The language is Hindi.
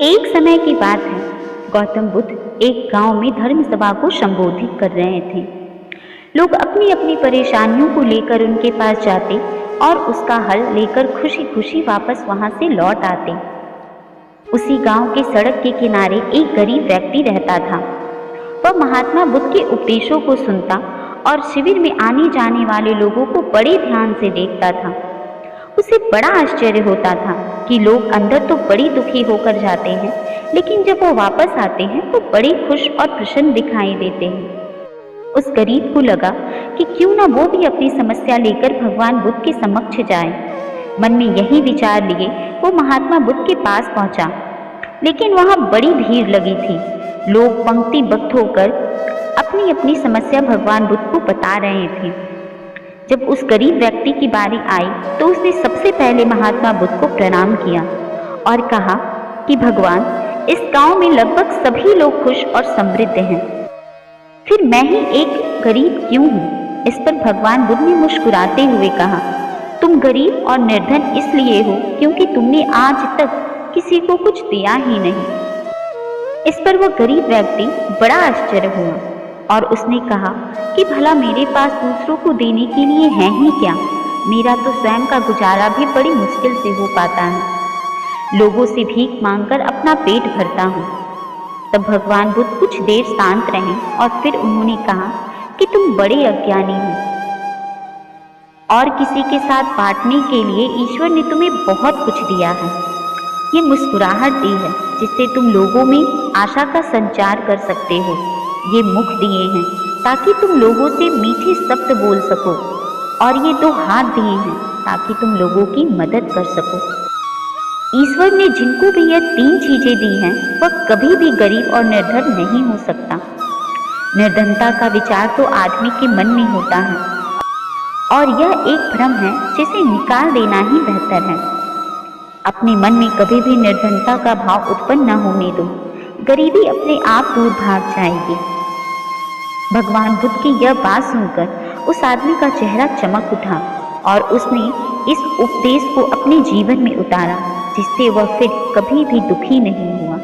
एक समय की बात है। गौतम बुद्ध एक गांव में धर्म सभा को संबोधित कर रहे थे। लोग अपनी अपनी परेशानियों को लेकर उनके पास जाते और उसका हल लेकर खुशी खुशी वापस वहां से लौट आते। उसी गांव के सड़क के किनारे एक गरीब व्यक्ति रहता था। वह महात्मा बुद्ध के उपदेशों को सुनता और शिविर में आने जाने वाले लोगों को बड़े ध्यान से देखता था। उसे बड़ा आश्चर्य होता था कि लोग अंदर तो बड़ी दुखी होकर जाते हैं, लेकिन जब वो वापस आते हैं तो बड़े खुश और प्रसन्न दिखाई देते हैं। उस गरीब को लगा कि क्यों ना वो भी अपनी समस्या लेकर भगवान बुद्ध के समक्ष जाए। मन में यही विचार लिए वो महात्मा बुद्ध के पास पहुंचा, लेकिन वहां बड़ी भीड़ लगी थी। लोग पंक्तिबद्ध होकर अपनी अपनी समस्या भगवान बुद्ध को बता रहे थे। जब उस गरीब व्यक्ति की बारी आई तो उसने सबसे पहले महात्मा बुद्ध को प्रणाम किया और कहा कि भगवान, इस गांव में लगभग सभी लोग खुश और समृद्ध हैं, फिर मैं ही एक गरीब क्यों हूँ? इस पर भगवान बुद्ध ने मुस्कुराते हुए कहा, तुम गरीब और निर्धन इसलिए हो क्योंकि तुमने आज तक किसी को कुछ दिया ही नहीं। इस पर वह गरीब व्यक्ति बड़ा आश्चर्य हुआ और उसने कहा कि भला मेरे पास दूसरों को देने के लिए है ही क्या? मेरा तो स्वयं का गुजारा भी बड़ी मुश्किल से हो पाता है। लोगों से भीख मांगकर अपना पेट भरता हूँ। तब भगवान बुद्ध कुछ देर शांत रहे और फिर उन्होंने कहा कि तुम बड़े अज्ञानी हो और किसी के साथ बांटने के लिए ईश्वर ने तुम्हें बहुत कुछ दिया है। ये मुस्कुराहट दी है जिससे तुम लोगों में आशा का संचार कर सकते हो। ये मुख दिए हैं ताकि तुम लोगों से मीठे शब्द बोल सको, और ये दो हाथ दिए हैं ताकि तुम लोगों की मदद कर सको। ईश्वर ने जिनको भी यह तीन चीजें दी हैं वह कभी भी गरीब और निर्धन नहीं हो सकता। निर्धनता का विचार तो आदमी के मन में होता है और यह एक भ्रम है जिसे निकाल देना ही बेहतर है। अपने मन में कभी भी निर्धनता का भाव उत्पन्न न होने दो, गरीबी अपने आप दूर भाग जाएगी। भगवान बुद्ध की यह बात सुनकर उस आदमी का चेहरा चमक उठा और उसने इस उपदेश को अपने जीवन में उतारा, जिससे वह फिर कभी भी दुखी नहीं हुआ।